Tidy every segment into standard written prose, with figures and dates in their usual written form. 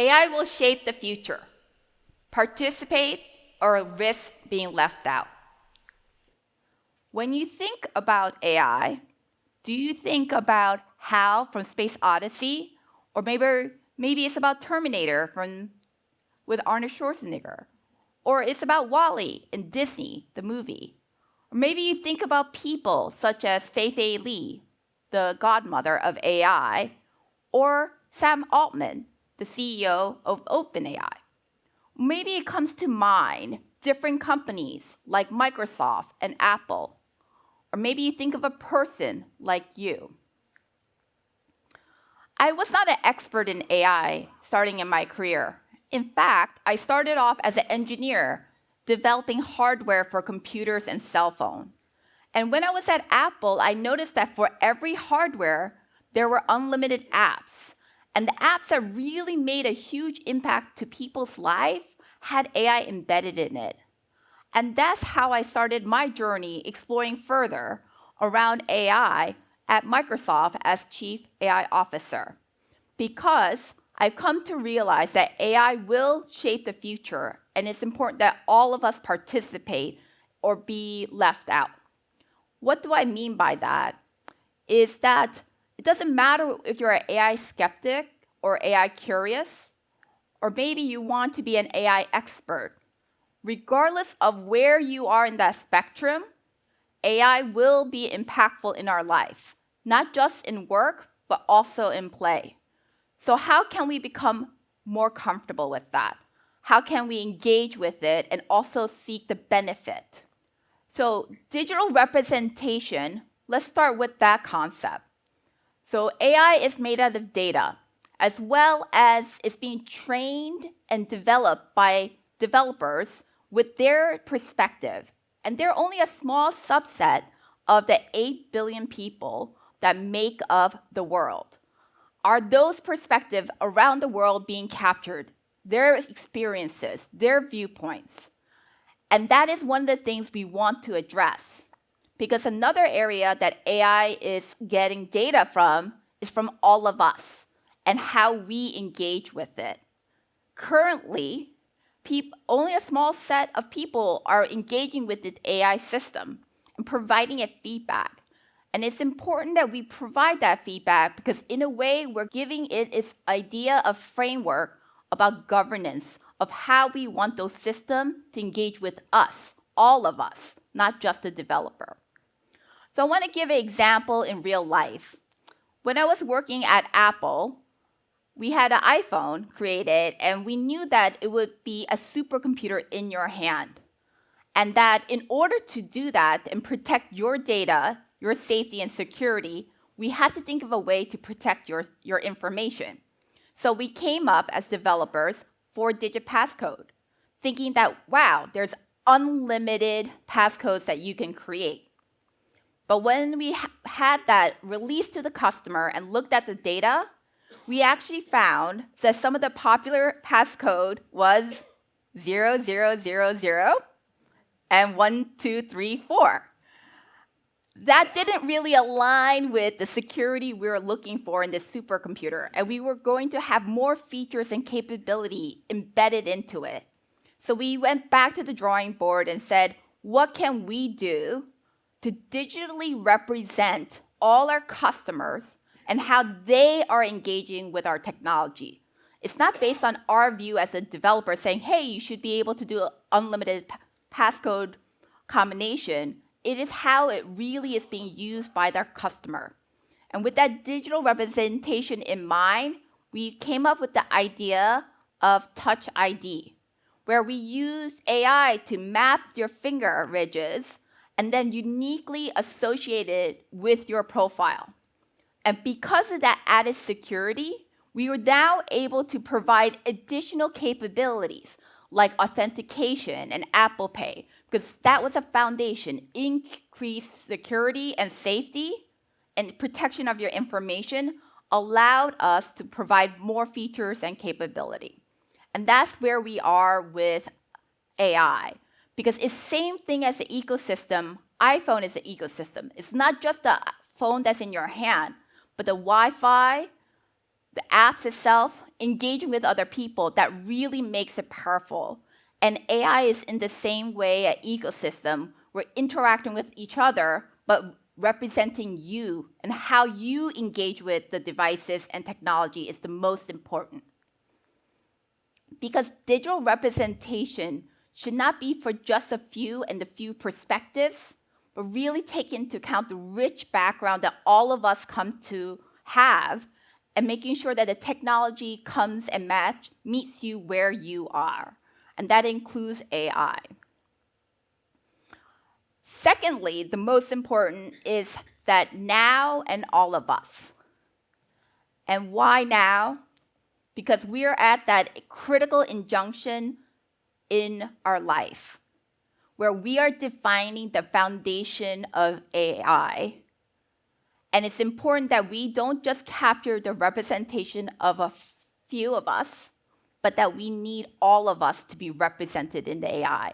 AI will shape the future. Participate or risk being left out. When you think about AI, do you think about HAL from Space Odyssey? Or maybe it's about Terminator with Arnold Schwarzenegger? Or it's about WALL-E in Disney, the movie? Or maybe you think about people such as Fei-Fei Li, the godmother of AI, or Sam Altman, the CEO of OpenAI. Maybe it comes to mind different companies like Microsoft and Apple. Or maybe you think of a person like you. I was not an expert in AI starting in my career. In fact, I started off as an engineer developing hardware for computers and cell phones. And when I was at Apple, I noticed that for every hardware, there were unlimited apps. And the apps that really made a huge impact to people's life had AI embedded in it. And that's how I started my journey exploring further around AI at Microsoft as Chief AI Officer. Because I've come to realize that AI will shape the future, and it's important that all of us participate or be left out. What do I mean by that? Is that it doesn't matter if you're an AI skeptic or AI curious, or maybe you want to be an AI expert. Regardless of where you are in that spectrum, AI will be impactful in our life, not just in work, but also in play. So how can we become more comfortable with that? How can we engage with it and also seek the benefit? So digital representation, let's start with that concept. So AI is made out of data, as well as it's being trained and developed by developers with their perspective. And they're only a small subset of the 8 billion people that make up the world. Are those perspectives around the world being captured, their experiences, their viewpoints? And that is one of the things we want to address. Because another area that AI is getting data from is from all of us and how we engage with it. Currently, only a small set of people are engaging with the AI system and providing it feedback. And it's important that we provide that feedback because in a way, we're giving it its idea of framework about governance of how we want those systems to engage with us, all of us, not just the developer. So I want to give an example in real life. When I was working at Apple, we had an iPhone created, and we knew that it would be a supercomputer in your hand. And that in order to do that and protect your data, your safety and security, we had to think of a way to protect your information. So we came up as developers 4-digit passcode, thinking that, wow, there's unlimited passcodes that you can create. But when we had that released to the customer and looked at the data, we actually found that some of the popular passcode was 0000 and 1234. That didn't really align with the security we were looking for in this supercomputer, and we were going to have more features and capability embedded into it. So we went back to the drawing board and said, what can we do to digitally represent all our customers and how they are engaging with our technology? It's not based on our view as a developer saying, hey, you should be able to do an unlimited passcode combination. It is how it really is being used by their customer. And with that digital representation in mind, we came up with the idea of Touch ID, where we used AI to map your finger ridges and then uniquely associate it with your profile. And because of that added security, we were now able to provide additional capabilities like authentication and Apple Pay, because that was a foundation. Increased security and safety and protection of your information allowed us to provide more features and capability. And that's where we are with AI, because it's the same thing as the ecosystem. iPhone is an ecosystem. It's not just the phone that's in your hand, but the Wi-Fi, the apps itself, engaging with other people that really makes it powerful. And AI is in the same way an ecosystem. We're interacting with each other, but representing you and how you engage with the devices and technology is the most important. Because digital representation should not be for just a few and the few perspectives, but really take into account the rich background that all of us come to have, and making sure that the technology comes and meets you where you are. And that includes AI. Secondly, the most important is that now and all of us. And why now? Because we are at that critical injunction in our life, where we are defining the foundation of AI. And it's important that we don't just capture the representation of a few of us, but that we need all of us to be represented in the AI.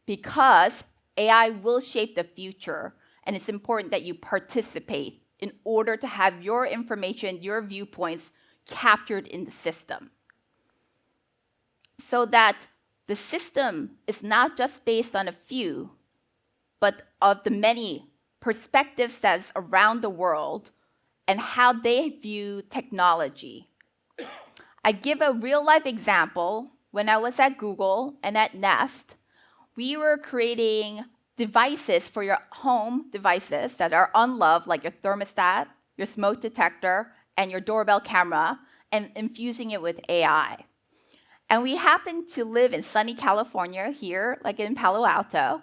Because AI will shape the future, and it's important that you participate in order to have your information, your viewpoints captured in the system. So that the system is not just based on a few, but of the many perspectives that's around the world and how they view technology. I give a real-life example. When I was at Google and at Nest, we were creating devices for your home devices that are unloved, like your thermostat, your smoke detector, and your doorbell camera, and infusing it with AI. And we happen to live in sunny California here, like in Palo Alto,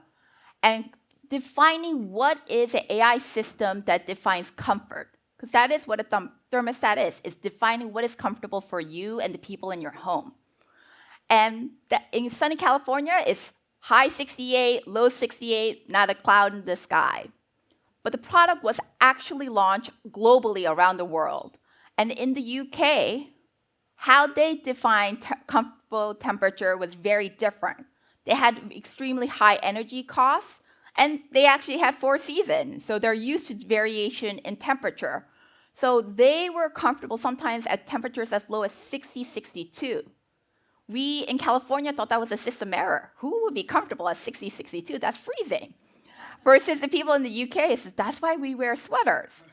and defining what is an AI system that defines comfort. Because that is what a thermostat is defining what is comfortable for you and the people in your home. And in sunny California, it's high 68, low 68, not a cloud in the sky. But the product was actually launched globally around the world. And in the UK, how they defined comfortable temperature was very different. They had extremely high energy costs, and they actually had 4 seasons, so they're used to variation in temperature. So they were comfortable sometimes at temperatures as low as 60, 62. We in California thought that was a system error. Who would be comfortable at 60, 62? That's freezing. Versus the people in the UK, that's why we wear sweaters.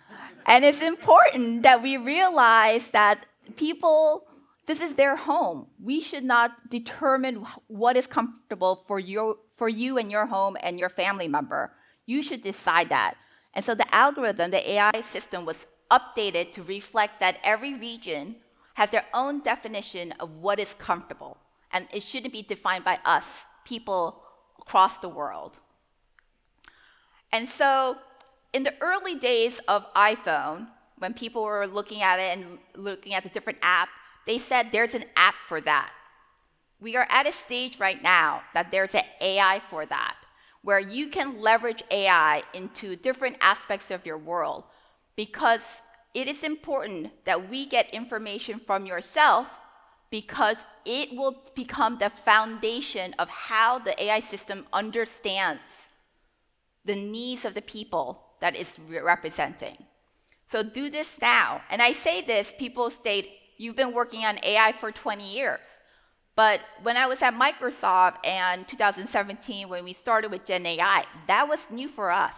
And it's important that we realize that people, this is their home. We should not determine what is comfortable for you and your home and your family member. You should decide that. And so the algorithm, the AI system, was updated to reflect that every region has their own definition of what is comfortable. And it shouldn't be defined by us, people across the world. And so in the early days of iPhone, when people were looking at it and looking at the different apps, they said there's an app for that. We are at a stage right now that there's an AI for that, where you can leverage AI into different aspects of your world, because it is important that we get information from yourself, because it will become the foundation of how the AI system understands the needs of the people that it's representing. So do this now. And I say this, people state, you've been working on AI for 20 years. But when I was at Microsoft in 2017, when we started with Gen AI, that was new for us.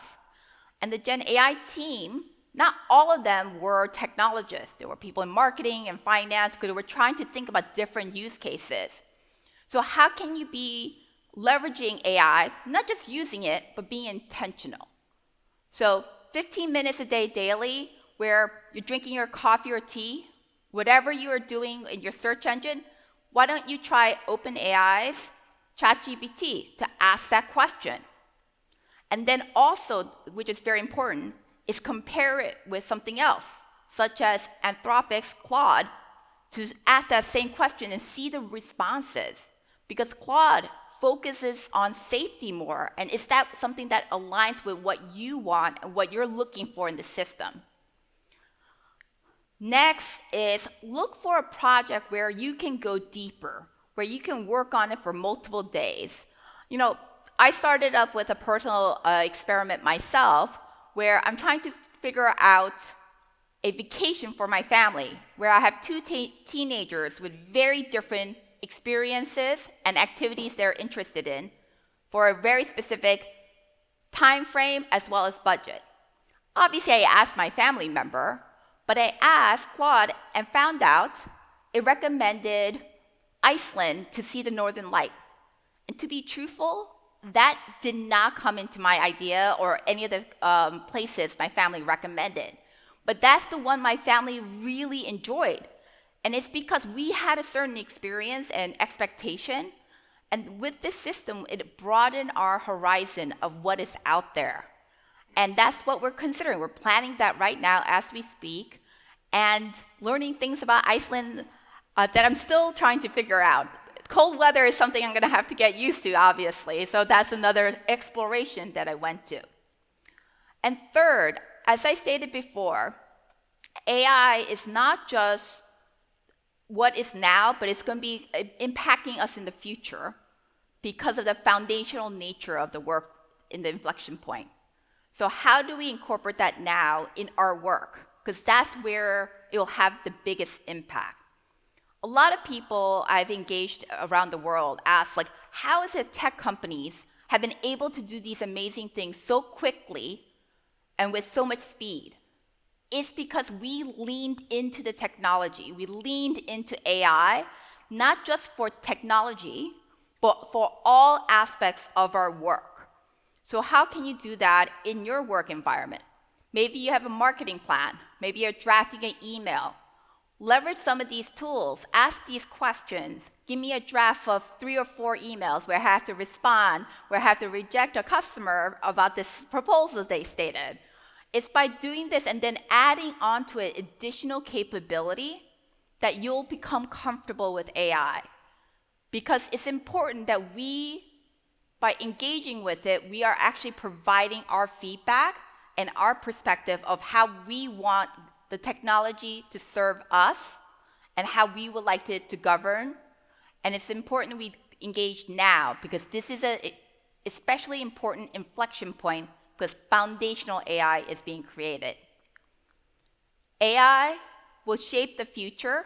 And the Gen AI team, not all of them were technologists. There were people in marketing and finance, because they were trying to think about different use cases. So how can you be leveraging AI, not just using it, but being intentional? So 15 minutes a day daily, where you're drinking your coffee or tea, whatever you are doing in your search engine, why don't you try OpenAI's ChatGPT to ask that question? And then also, which is very important, is compare it with something else, such as Anthropic's Claude, to ask that same question and see the responses. Because Claude focuses on safety more, and is that something that aligns with what you want and what you're looking for in the system? Next is look for a project where you can go deeper, where you can work on it for multiple days. You know, I started up with a personal experiment myself, where I'm trying to figure out a vacation for my family where I have two teenagers with very different experiences and activities they're interested in for a very specific time frame as well as budget. Obviously, I asked my family member, but I asked Claude and found out it recommended Iceland to see the Northern Light. And to be truthful, that did not come into my idea or any of the places my family recommended. But that's the one my family really enjoyed. And it's because we had a certain experience and expectation. And with this system, it broadened our horizon of what is out there. And that's what we're considering. We're planning that right now as we speak and learning things about Iceland that I'm still trying to figure out. Cold weather is something I'm going to have to get used to, obviously. So that's another exploration that I went to. And third, as I stated before, AI is not just what is now, but it's going to be impacting us in the future because of the foundational nature of the work in the inflection point. So how do we incorporate that now in our work? Because that's where it will have the biggest impact. A lot of people I've engaged around the world ask, like, how is it tech companies have been able to do these amazing things so quickly and with so much speed? It's because we leaned into the technology. We leaned into AI, not just for technology, but for all aspects of our work. So how can you do that in your work environment? Maybe you have a marketing plan. Maybe you're drafting an email. Leverage some of these tools. Ask these questions. Give me a draft of 3 or 4 emails where I have to respond, where I have to reject a customer about this proposal they stated. It's by doing this and then adding onto it additional capability that you'll become comfortable with AI. Because it's important that we, by engaging with it, we are actually providing our feedback and our perspective of how we want the technology to serve us and how we would like it to govern. And it's important we engage now because this is an especially important inflection point because foundational AI is being created. AI will shape the future,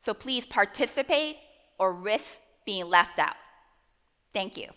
so please participate or risk being left out. Thank you.